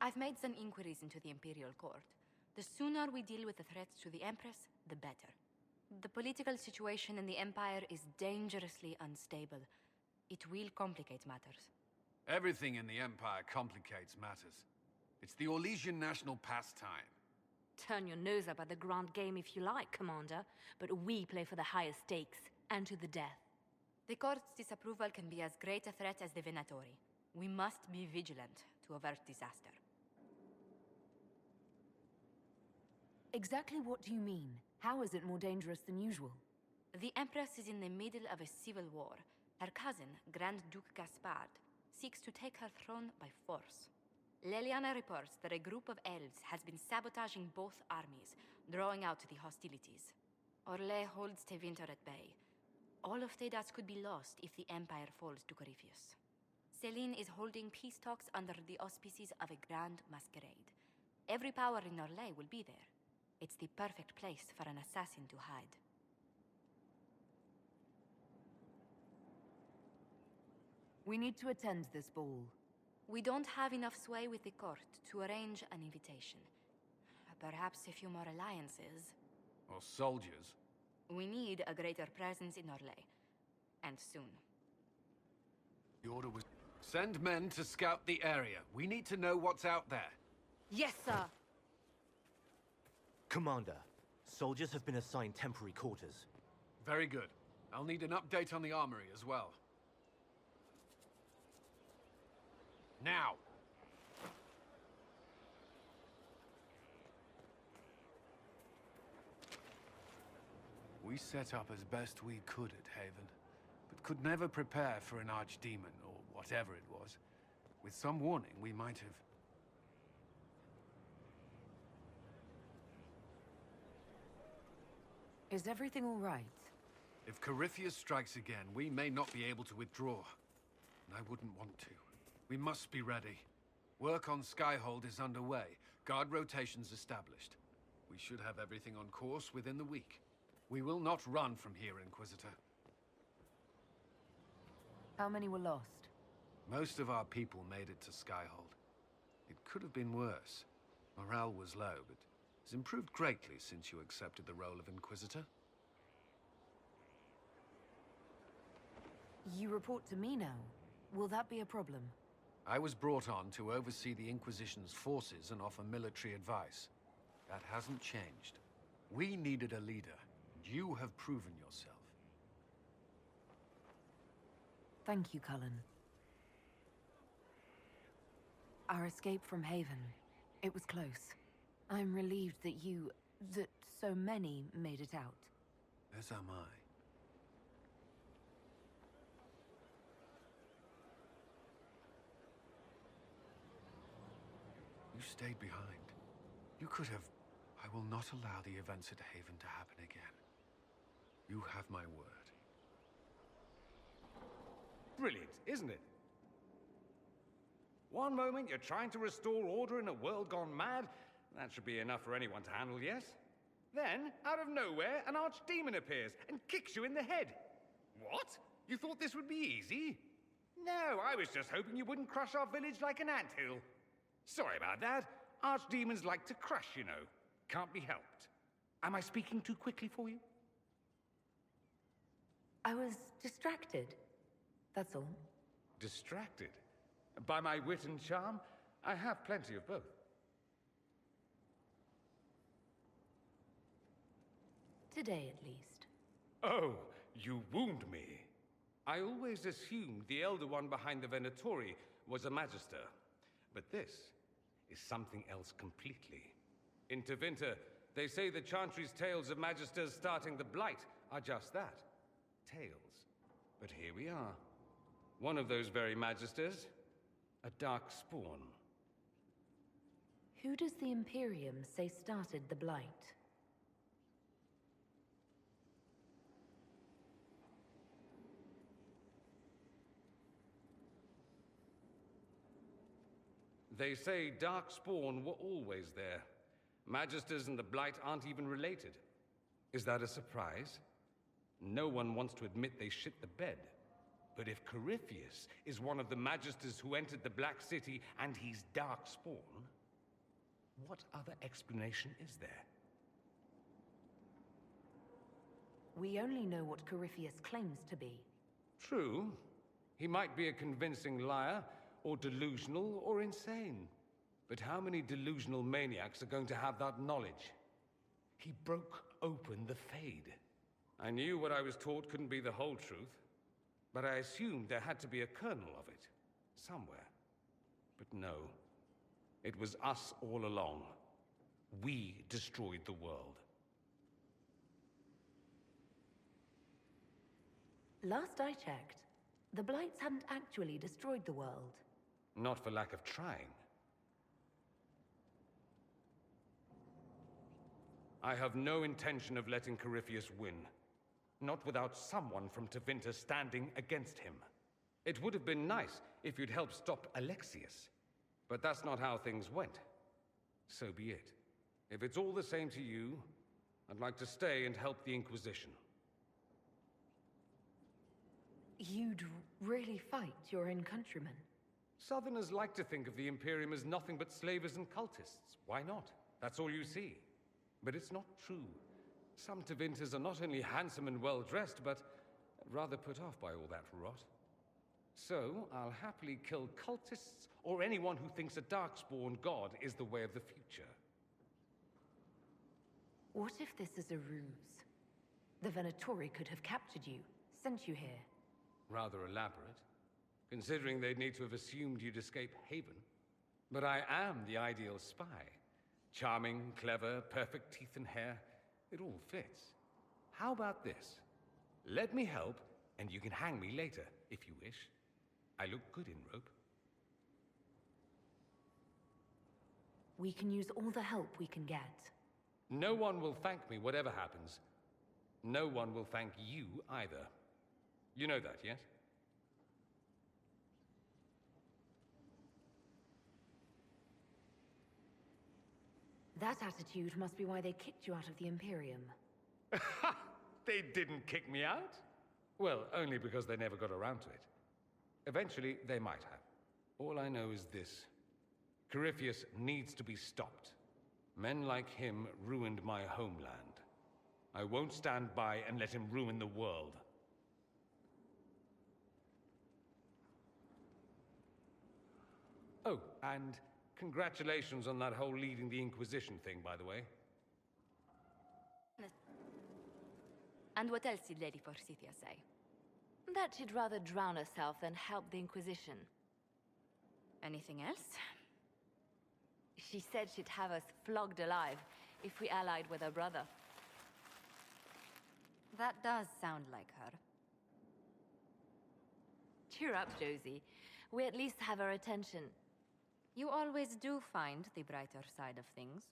I've made some inquiries into the Imperial Court. The sooner we deal with the threats to the Empress, the better. The political situation in the Empire is dangerously unstable. It will complicate matters. Everything in the Empire complicates matters. It's the Orlesian national pastime. Turn your nose up at the grand game if you like, Commander, but we play for the highest stakes, and to the death. The Court's disapproval can be as great a threat as the Venatori. We must be vigilant to avert disaster. Exactly what do you mean? How is it more dangerous than usual? The Empress is in the middle of a civil war. Her cousin, Grand Duke Gaspard, seeks to take her throne by force. Leliana reports that a group of elves has been sabotaging both armies, drawing out the hostilities. Orlais holds Tevinter at bay. All of Tedas could be lost if the Empire falls to Corypheus. Celine is holding peace talks under the auspices of a grand masquerade. Every power in Orlais will be there. It's the perfect place for an assassin to hide. We need to attend this ball. We don't have enough sway with the court to arrange an invitation. Perhaps a few more alliances. Or soldiers. We need a greater presence in Orlais. And soon. The order was... Send men to scout the area. We need to know what's out there. Yes, sir! Commander, soldiers have been assigned temporary quarters. Very good. I'll need an update on the armory as well. Now! We set up as best we could at Haven, but could never prepare for an archdemon, or whatever it was. With some warning, we might have... Is everything all right? If Corypheus strikes again, we may not be able to withdraw. And I wouldn't want to. We must be ready. Work on Skyhold is underway. Guard rotations established. We should have everything on course within the week. We will not run from here, Inquisitor. How many were lost? Most of our people made it to Skyhold. It could have been worse. Morale was low, but it's improved greatly since you accepted the role of Inquisitor. You report to me now. Will that be a problem? I was brought on to oversee the Inquisition's forces and offer military advice. That hasn't changed. We needed a leader, and you have proven yourself. Thank you, Cullen. Our escape from Haven. It was close. I'm relieved that so many made it out. As am I. You stayed behind. You could have... I will not allow the events at Haven to happen again. You have my word. Brilliant, isn't it? One moment you're trying to restore order in a world gone mad. That should be enough for anyone to handle, yes? Then, out of nowhere, an archdemon appears and kicks you in the head. What? You thought this would be easy? No, I was just hoping you wouldn't crush our village like an anthill. Sorry about that. Archdemons like to crush, you know. Can't be helped. Am I speaking too quickly for you? I was distracted. That's all. Distracted? By my wit and charm? I have plenty of both. Today, at least. Oh, you wound me. I always assumed the Elder One behind the Venatori was a Magister. But this is something else completely. In Tevinter, they say the Chantry's tales of Magisters starting the Blight are just that. Tales. But here we are. One of those very Magisters. A dark spawn. Who does the Imperium say started the Blight? They say Darkspawn were always there. Magisters and the Blight aren't even related. Is that a surprise? No one wants to admit they shit the bed. But if Corypheus is one of the Magisters who entered the Black City and he's Darkspawn, what other explanation is there? We only know what Corypheus claims to be. True. He might be a convincing liar, or delusional, or insane. But how many delusional maniacs are going to have that knowledge? He broke open the Fade. I knew what I was taught couldn't be the whole truth, but I assumed there had to be a kernel of it, somewhere. But no. It was us all along. We destroyed the world. Last I checked, the Blights hadn't actually destroyed the world. Not for lack of trying. I have no intention of letting Corypheus win. Not without someone from Tevinter standing against him. It would have been nice if you'd helped stop Alexius. But that's not how things went. So be it. If it's all the same to you, I'd like to stay and help the Inquisition. You'd really fight your own countrymen? Southerners like to think of the Imperium as nothing but slavers and cultists. Why not? That's all you see. But it's not true. Some Tevinters are not only handsome and well-dressed, but rather put off by all that rot. So, I'll happily kill cultists or anyone who thinks a Darkspawn god is the way of the future. What if this is a ruse? The Venatori could have captured you, sent you here. Rather elaborate, considering they'd need to have assumed you'd escape Haven. But I am the ideal spy. Charming, clever, perfect teeth and hair. It all fits. How about this? Let me help, and you can hang me later, if you wish. I look good in rope. We can use all the help we can get. No one will thank me, whatever happens. No one will thank you either. You know that, yes? That attitude must be why they kicked you out of the Imperium. They didn't kick me out? Well, only because they never got around to it. Eventually, they might have. All I know is this. Corypheus needs to be stopped. Men like him ruined my homeland. I won't stand by and let him ruin the world. Oh, and congratulations on that whole leading the Inquisition thing, by the way. And what else did Lady Forsythia say? That she'd rather drown herself than help the Inquisition. Anything else? She said she'd have us flogged alive if we allied with her brother. That does sound like her. Cheer up, Josie. We at least have her attention. You always do find the brighter side of things.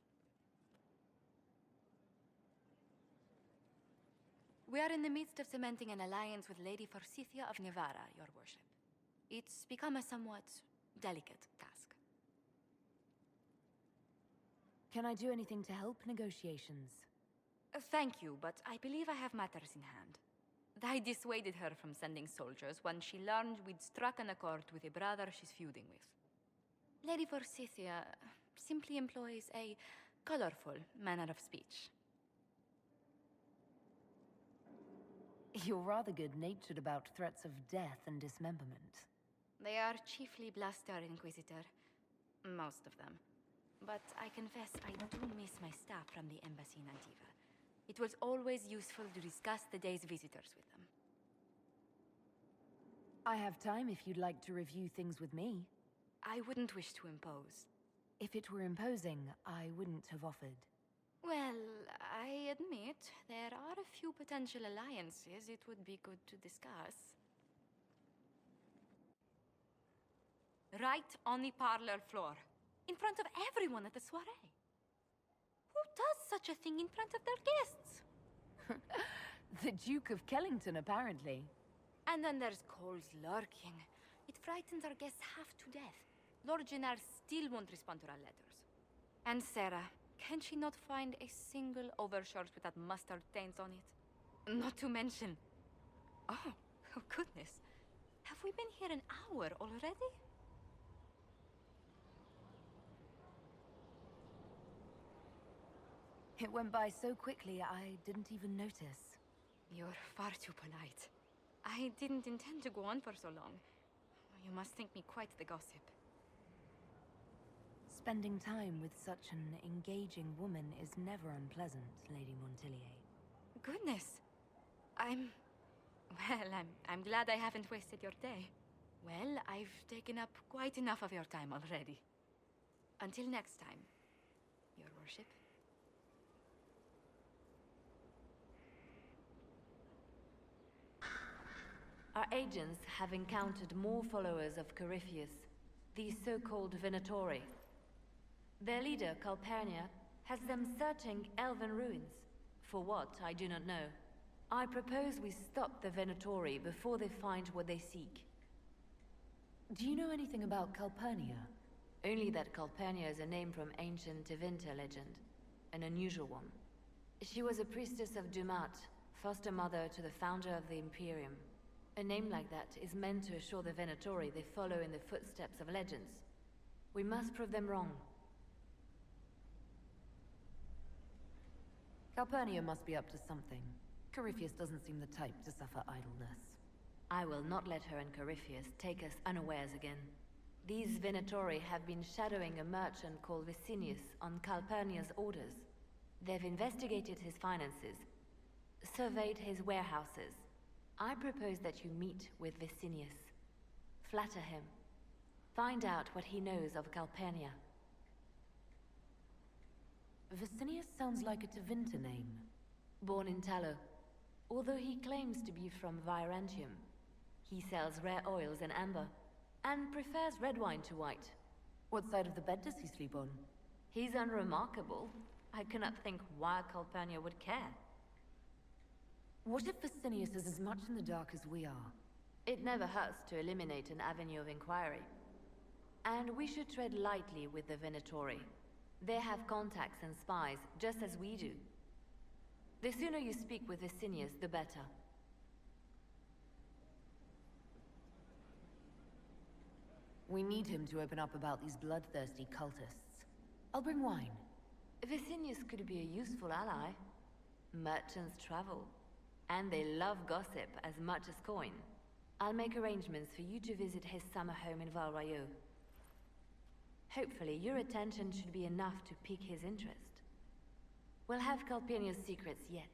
We are in the midst of cementing an alliance with Lady Forsythia of Nevarra, your worship. It's become a somewhat delicate task. Can I do anything to help negotiations? Thank you, but I believe I have matters in hand. I dissuaded her from sending soldiers when she learned we'd struck an accord with a brother she's feuding with. Lady Forsythia simply employs a colorful manner of speech. You're rather good-natured about threats of death and dismemberment. They are chiefly bluster, Inquisitor. Most of them. But I confess I do miss my staff from the embassy in Antiva. It was always useful to discuss the day's visitors with them. I have time if you'd like to review things with me. I wouldn't wish to impose. If it were imposing, I wouldn't have offered. Well, I admit there are a few potential alliances it would be good to discuss. Right on the parlor floor, in front of everyone at the soiree. Who does such a thing in front of their guests? The Duke of Kellington, apparently. And then there's Cole's lurking. It frightens our guests half to death. Lord Jennar still won't respond to our letters. And Sarah, can she not find a single overshirt without mustard stains on it? Not to mention... Oh goodness. Have we been here an hour already? It went by so quickly, I didn't even notice. You're far too polite. I didn't intend to go on for so long. You must think me quite the gossip. Spending time with such an engaging woman is never unpleasant, Lady Montillier. Goodness. I'm glad I haven't wasted your day. Well, I've taken up quite enough of your time already. Until next time, Your Worship. Our agents have encountered more followers of Corypheus, these so-called Venatori. Their leader, Calpurnia, has them searching elven ruins. For what, I do not know. I propose we stop the Venatori before they find what they seek. Do you know anything about Calpurnia? Only that Calpurnia is a name from ancient Tevinter legend. An unusual one. She was a priestess of Dumat, foster mother to the founder of the Imperium. A name like that is meant to assure the Venatori they follow in the footsteps of legends. We must prove them wrong. Calpurnia must be up to something. Corypheus doesn't seem the type to suffer idleness. I will not let her and Corypheus take us unawares again. These Venatori have been shadowing a merchant called Vicinius on Calpurnia's orders. They've investigated his finances, surveyed his warehouses. I propose that you meet with Vicinius. Flatter him. Find out what he knows of Calpurnia. Vicinius sounds like a Tevinter name. Born in Tallow, although he claims to be from Virantium. He sells rare oils and amber, and prefers red wine to white. What side of the bed does he sleep on? He's unremarkable. I cannot think why Calpurnia would care. What if Vicinius is as much in the dark as we are? It never hurts to eliminate an avenue of inquiry. And we should tread lightly with the Venatori. They have contacts and spies, just as we do. The sooner you speak with Vicinius, the better. We need him to open up about these bloodthirsty cultists. I'll bring wine. Vicinius could be a useful ally. Merchants travel, and they love gossip as much as coin. I'll make arrangements for you to visit his summer home in Val Royeaux. Hopefully, your attention should be enough to pique his interest. We'll have Calpurnia's secrets yet.